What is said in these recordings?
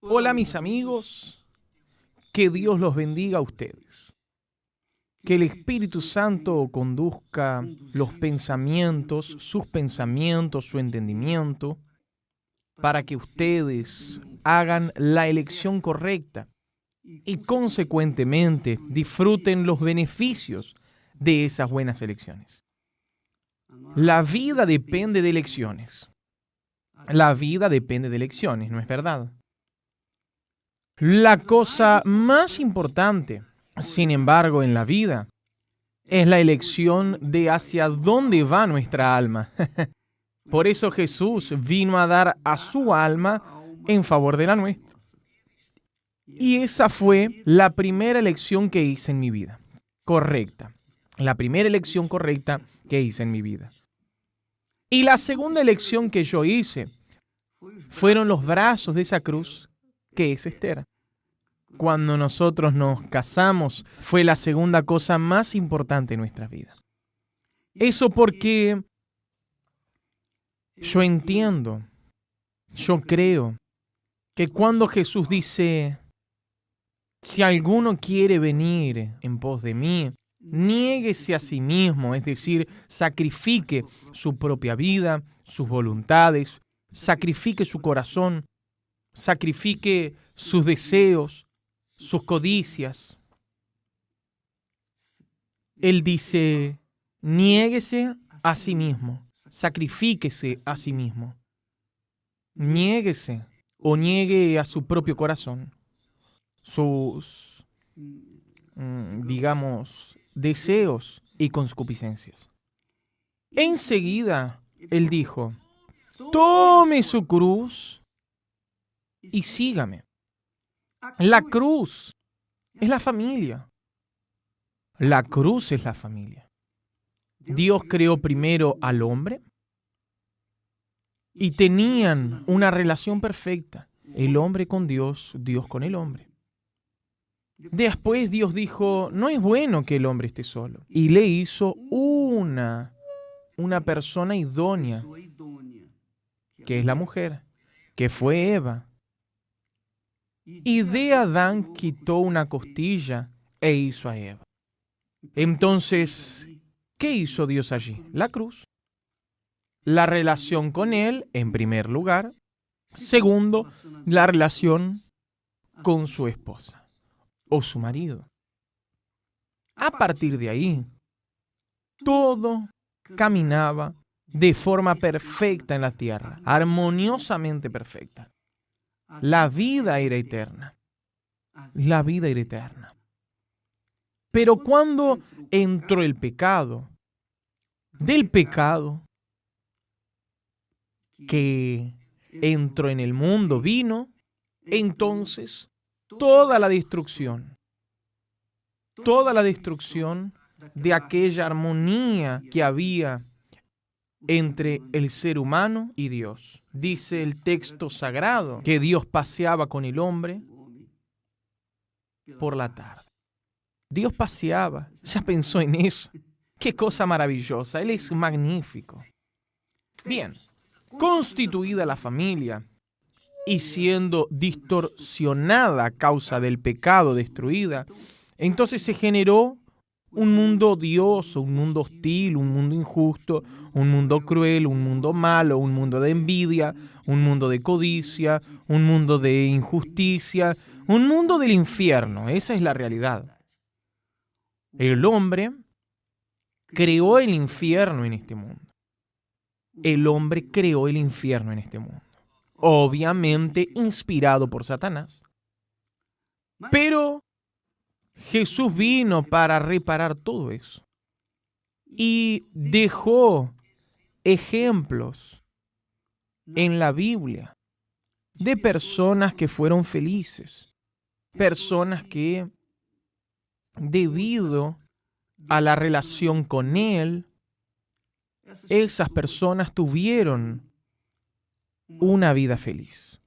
Hola mis amigos, que Dios los bendiga a ustedes. Que el Espíritu Santo conduzca los pensamientos, su entendimiento, para que ustedes hagan la elección correcta y consecuentemente disfruten los beneficios de esas buenas elecciones. La vida depende de elecciones. La vida depende de elecciones, ¿no es verdad? La cosa más importante, sin embargo, en la vida es la elección de hacia dónde va nuestra alma. Por eso Jesús vino a dar a su alma en favor de la nuestra. Y esa fue la primera elección que hice en mi vida. Correcta. La primera elección correcta que hice en mi vida. Y la segunda elección que yo hice fueron los brazos de esa cruz que es Esther. Cuando nosotros nos casamos, fue la segunda cosa más importante en nuestra vida. Eso porque yo entiendo, yo creo que cuando Jesús dice, si alguno quiere venir en pos de mí, niéguese a sí mismo, es decir, sacrifique su propia vida, sus voluntades, sacrifique su corazón, sacrifique sus deseos, sus codicias. Él dice, niéguese a sí mismo, sacrifíquese a sí mismo. Niéguese o niegue a su propio corazón, sus, digamos, deseos y concupiscencias. Enseguida, él dijo, tome su cruz y sígame. La cruz es la familia. La cruz es la familia. Dios creó primero al hombre y tenían una relación perfecta. El hombre con Dios, Dios con el hombre. Después Dios dijo, no es bueno que el hombre esté solo. Y le hizo una persona idónea, que es la mujer, que fue Eva. Y de Adán quitó una costilla e hizo a Eva. Entonces, ¿qué hizo Dios allí? La cruz. La relación con Él, en primer lugar. Segundo, la relación con su esposa o su marido. A partir de ahí, todo caminaba de forma perfecta en la tierra, armoniosamente perfecta. La vida era eterna. La vida era eterna. Pero cuando entró el pecado, del pecado que entró en el mundo vino, entonces toda la destrucción de aquella armonía que había entre el ser humano y Dios. Dice el texto sagrado que Dios paseaba con el hombre por la tarde. Dios paseaba, ya pensó en eso. Qué cosa maravillosa, Él es magnífico. Bien, constituida la familia y siendo distorsionada a causa del pecado destruida, entonces se generó un mundo odioso, un mundo hostil, un mundo injusto, un mundo cruel, un mundo malo, un mundo de envidia, un mundo de codicia, un mundo de injusticia, un mundo del infierno. Esa es la realidad. El hombre creó el infierno en este mundo. El hombre creó el infierno en este mundo. Obviamente inspirado por Satanás. Pero Jesús vino para reparar todo eso. Y dejó ejemplos en la Biblia de personas que fueron felices. Personas que, debido a la relación con Él, esas personas tuvieron una vida feliz.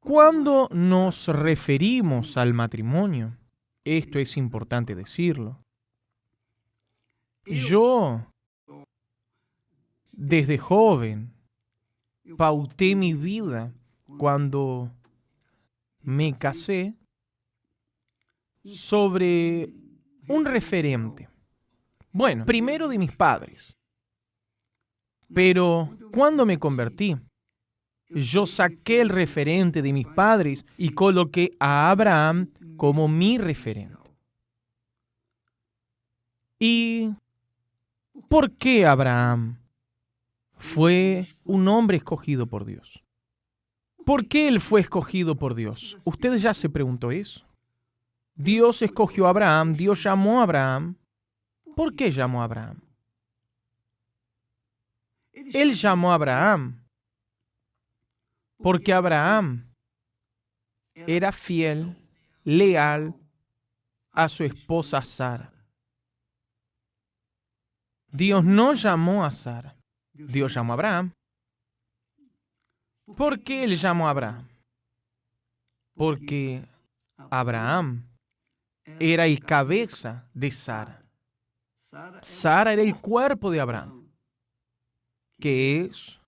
Cuando nos referimos al matrimonio, esto es importante decirlo, yo, desde joven, pauté mi vida cuando me casé sobre un referente. Bueno, primero de mis padres. Pero cuando me convertí, yo saqué el referente de mis padres y coloqué a Abraham como mi referente. ¿Y por qué Abraham fue un hombre escogido por Dios? ¿Por qué él fue escogido por Dios? ¿Usted ya se preguntó eso? Dios escogió a Abraham, Dios llamó a Abraham. ¿Por qué llamó a Abraham? Él llamó a Abraham porque Abraham era fiel, leal a su esposa Sara. Dios no llamó a Sara, Dios llamó a Abraham. ¿Por qué él llamó a Abraham? Porque Abraham era el cabeza de Sara. Sara era el cuerpo de Abraham, que es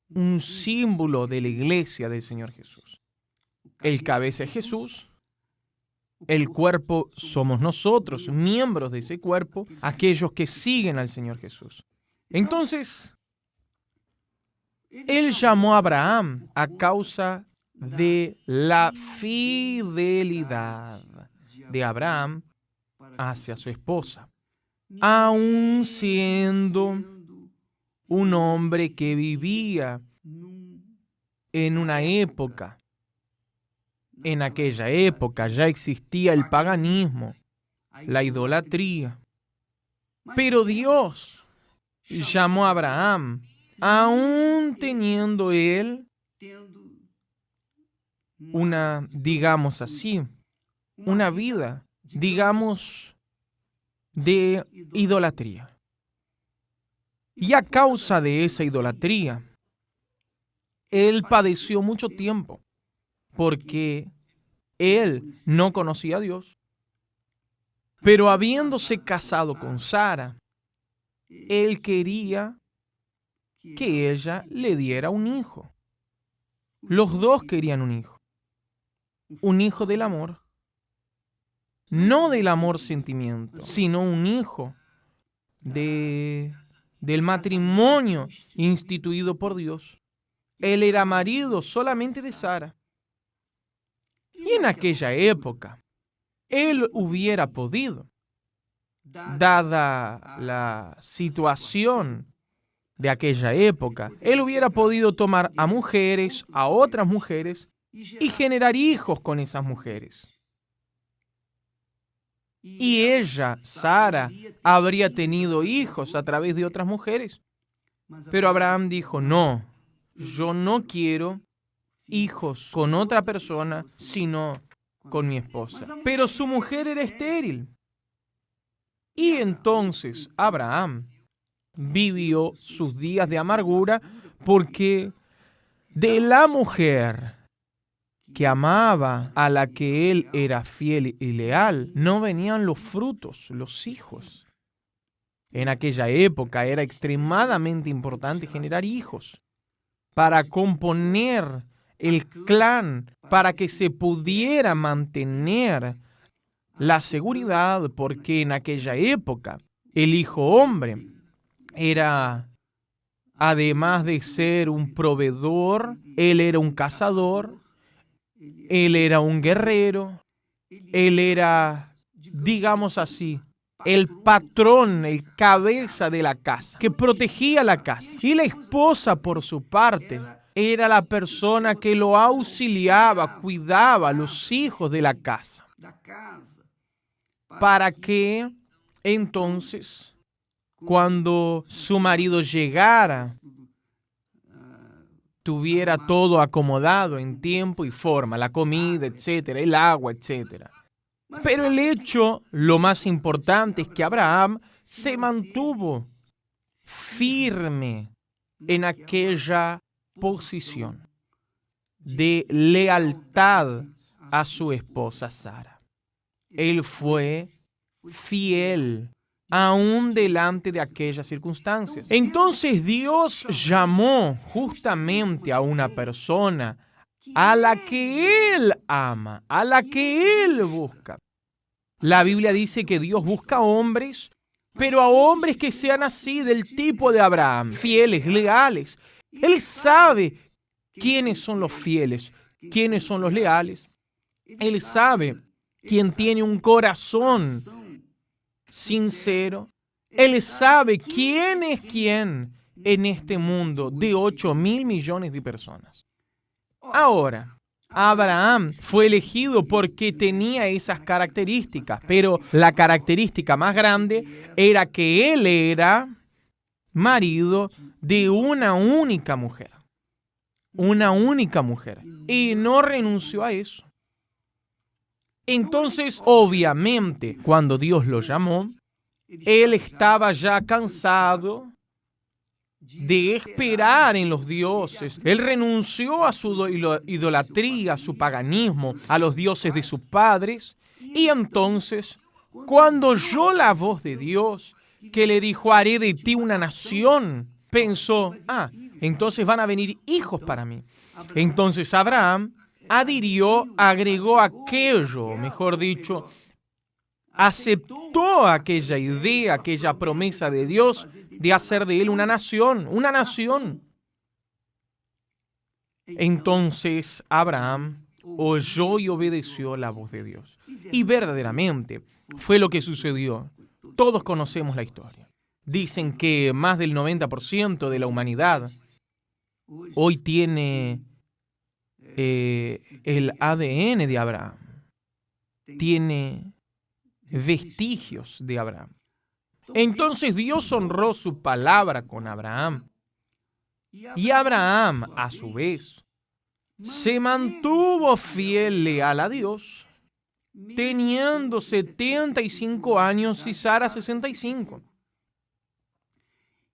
un símbolo de la iglesia del Señor Jesús. El cabeza es Jesús, el cuerpo somos nosotros, miembros de ese cuerpo, aquellos que siguen al Señor Jesús. Entonces, él llamó a Abraham a causa de la fidelidad de Abraham hacia su esposa, aun siendo un hombre que vivía en una época. En aquella época ya existía el paganismo, la idolatría. Pero Dios llamó a Abraham, aun teniendo él una, digamos así, una vida, digamos, de idolatría. Y a causa de esa idolatría, él padeció mucho tiempo, porque él no conocía a Dios. Pero habiéndose casado con Sara, él quería que ella le diera un hijo. Los dos querían un hijo del amor. No del amor sentimiento, sino un hijo del matrimonio instituido por Dios. Él era marido solamente de Sara. Y en aquella época, él hubiera podido, dada la situación de aquella época, él hubiera podido tomar a mujeres, a otras mujeres, y generar hijos con esas mujeres. Y ella, Sara, habría tenido hijos a través de otras mujeres. Pero Abraham dijo, no, yo no quiero hijos con otra persona, sino con mi esposa. Pero su mujer era estéril. Y entonces Abraham vivió sus días de amargura porque de la mujer que amaba, a la que él era fiel y leal, no venían los frutos, los hijos. En aquella época era extremadamente importante generar hijos para componer el clan, para que se pudiera mantener la seguridad, porque en aquella época el hijo hombre era, además de ser un proveedor, él era un cazador, él era un guerrero, él era, digamos así, el patrón, el cabeza de la casa, que protegía la casa. Y la esposa, por su parte, era la persona que lo auxiliaba, cuidaba a los hijos de la casa, para que entonces, cuando su marido llegara, tuviera todo acomodado en tiempo y forma, la comida, etcétera, el agua, etcétera. Pero el hecho, lo más importante, es que Abraham se mantuvo firme en aquella posición de lealtad a su esposa Sara. Él fue fiel aún delante de aquellas circunstancias. Entonces Dios llamó justamente a una persona a la que Él ama, a la que Él busca. La Biblia dice que Dios busca hombres, pero a hombres que sean así, del tipo de Abraham, fieles, leales. Él sabe quiénes son los fieles, quiénes son los leales. Él sabe quién tiene un corazón sincero. Él sabe quién es quién en este mundo de 8.000 millones de personas. Ahora, Abraham fue elegido porque tenía esas características, pero la característica más grande era que él era marido de una única mujer. Una única mujer. Y no renunció a eso. Entonces, obviamente, cuando Dios lo llamó, él estaba ya cansado de esperar en los dioses. Él renunció a su idolatría, a su paganismo, a los dioses de sus padres. Y entonces, cuando oyó la voz de Dios, que le dijo, haré de ti una nación, pensó, entonces van a venir hijos para mí. Entonces Abraham agregó aquello, mejor dicho, aceptó aquella idea, aquella promesa de Dios de hacer de él una nación, una nación. Entonces Abraham oyó y obedeció la voz de Dios. Y verdaderamente fue lo que sucedió. Todos conocemos la historia. Dicen que más del 90% de la humanidad hoy tiene el ADN de Abraham. Tiene vestigios de Abraham. Entonces Dios honró su palabra con Abraham. Y Abraham, a su vez, se mantuvo fiel, leal a Dios, teniendo 75 años y Sara 65.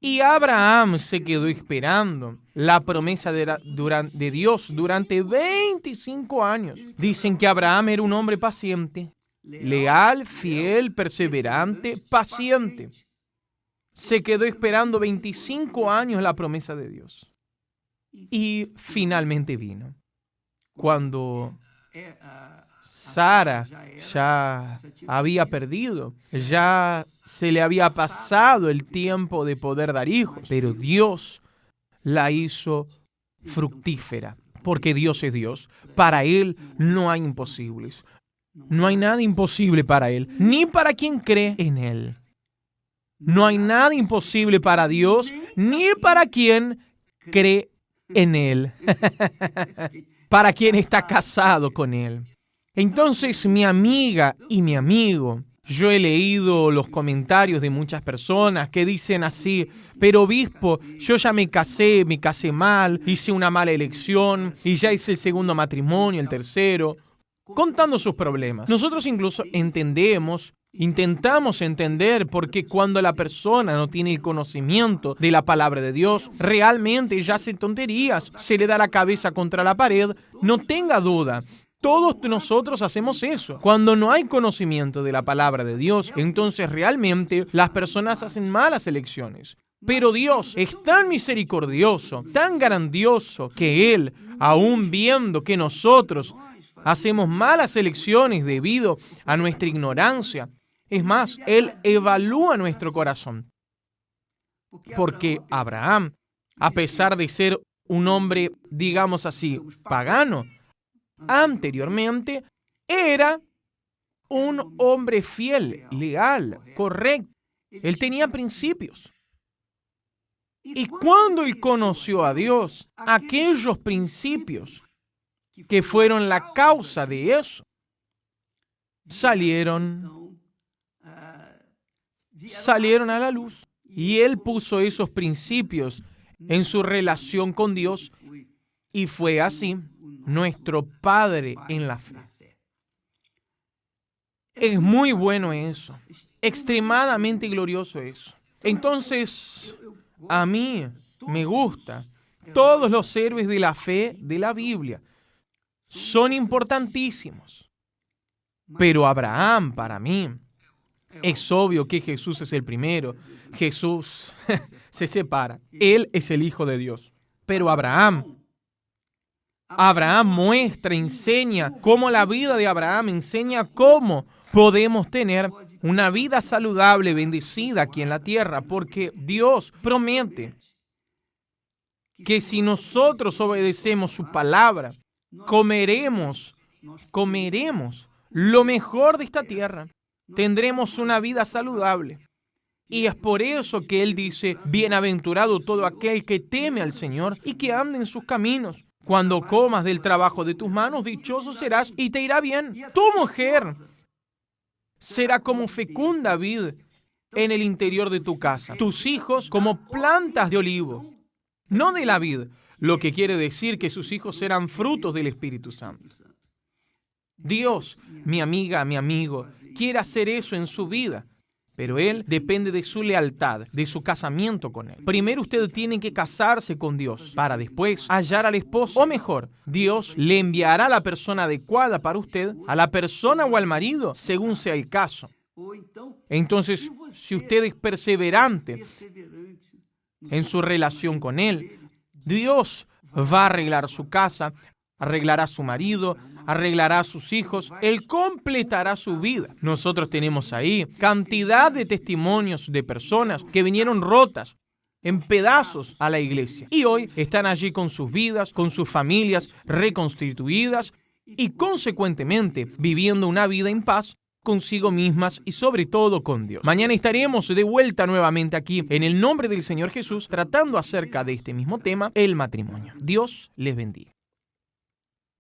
Y Abraham se quedó esperando la promesa de Dios durante 25 años. Dicen que Abraham era un hombre paciente, leal, fiel, perseverante, paciente. Se quedó esperando 25 años la promesa de Dios. Y finalmente vino. Cuando Sara ya había perdido, ya se le había pasado el tiempo de poder dar hijos, pero Dios la hizo fructífera, porque Dios es Dios. Para Él no hay imposibles. No hay nada imposible para Él, ni para quien cree en Él. No hay nada imposible para Dios, ni para quien cree en Él. Para quien está casado con Él. Entonces, mi amiga y mi amigo, yo he leído los comentarios de muchas personas que dicen así, pero obispo, yo ya me casé mal, hice una mala elección y ya hice el segundo matrimonio, el tercero, contando sus problemas. Nosotros incluso intentamos entender porque cuando la persona no tiene el conocimiento de la palabra de Dios, realmente ya hace tonterías, se le da la cabeza contra la pared, no tenga duda. Todos nosotros hacemos eso. Cuando no hay conocimiento de la palabra de Dios, entonces realmente las personas hacen malas elecciones. Pero Dios es tan misericordioso, tan grandioso, que Él, aún viendo que nosotros hacemos malas elecciones debido a nuestra ignorancia, es más, Él evalúa nuestro corazón. Porque Abraham, a pesar de ser un hombre, digamos así, pagano, anteriormente era un hombre fiel, leal, correcto. Él tenía principios. Y cuando él conoció a Dios, aquellos principios que fueron la causa de eso, salieron a la luz. Y él puso esos principios en su relación con Dios y fue así nuestro Padre en la fe. Es muy bueno eso, extremadamente glorioso eso. Entonces, a mí me gusta. Todos los héroes de la fe de la Biblia son importantísimos. Pero Abraham, para mí, es obvio que Jesús es el primero. Jesús se separa. Él es el Hijo de Dios. Pero Abraham Abraham muestra, enseña cómo la vida de Abraham enseña cómo podemos tener una vida saludable, bendecida aquí en la tierra, porque Dios promete que si nosotros obedecemos su palabra, comeremos lo mejor de esta tierra, tendremos una vida saludable. Y es por eso que Él dice, bienaventurado todo aquel que teme al Señor y que ande en sus caminos. Cuando comas del trabajo de tus manos, dichoso serás y te irá bien. Tu mujer será como fecunda vid en el interior de tu casa. Tus hijos como plantas de olivo, no de la vid, lo que quiere decir que sus hijos serán frutos del Espíritu Santo. Dios, mi amiga, mi amigo, quiere hacer eso en su vida, pero Él depende de su lealtad, de su casamiento con Él. Primero usted tiene que casarse con Dios para después hallar al esposo. O mejor, Dios le enviará a la persona adecuada para usted, a la persona o al marido, según sea el caso. Entonces, si usted es perseverante en su relación con Él, Dios va a arreglar su casa, arreglará a su marido, arreglará a sus hijos, Él completará su vida. Nosotros tenemos ahí cantidad de testimonios de personas que vinieron rotas, en pedazos a la iglesia, y hoy están allí con sus vidas, con sus familias reconstituidas y consecuentemente viviendo una vida en paz consigo mismas y sobre todo con Dios. Mañana estaremos de vuelta nuevamente aquí en el nombre del Señor Jesús tratando acerca de este mismo tema, el matrimonio. Dios les bendiga.